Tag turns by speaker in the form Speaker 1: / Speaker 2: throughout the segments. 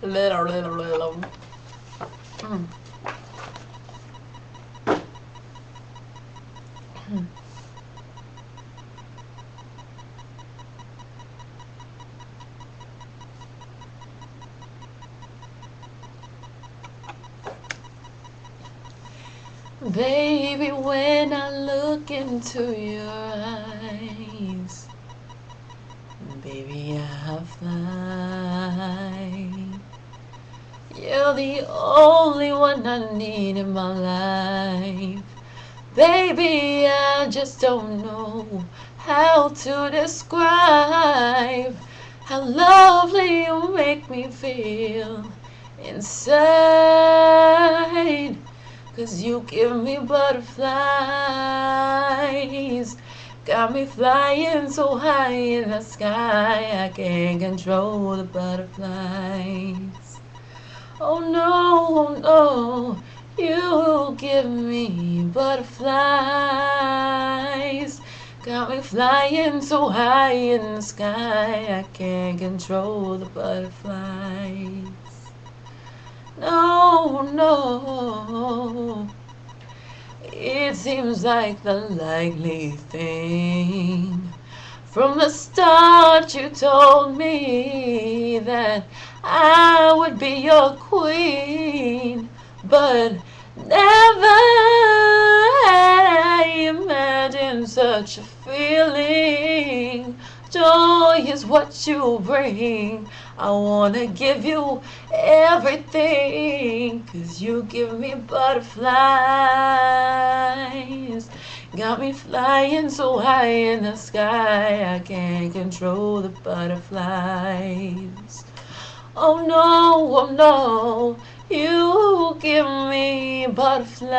Speaker 1: Little. Mm. Baby, when I look into your eyes, baby, I fly. You're the only one I need in my life. Baby, I just don't know how to describe how lovely you make me feel inside. 'Cause you give me butterflies, got me flying so high in the sky, I can't control the butterflies. Oh no, oh no, you give me butterflies, got me flying so high in the sky, I can't control the butterflies. No, no, it seems like the likely thing. From the start you told me that I would be your queen, but never had I imagined such a feeling. Joy is what you bring. I wanna give you everything, 'cause you give me butterflies, got me flying so high in the sky, I can't control the butterflies. Oh no, oh no, you give me butterflies,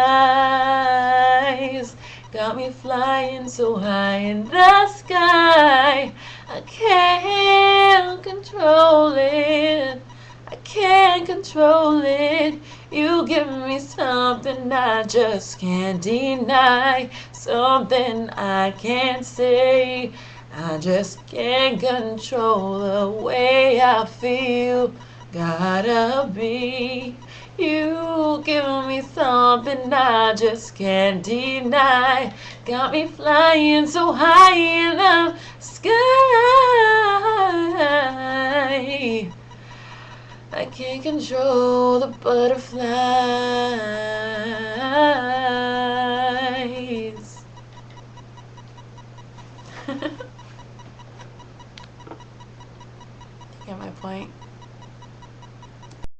Speaker 1: got me flying so high in the sky, I can't control it, I can't control it. You give me something I just can't deny, something I can't say. I just can't control the way I feel. Gotta be. You give me something I just can't deny. Got me flying so high in the sky. I can't control the butterflies. Get my point?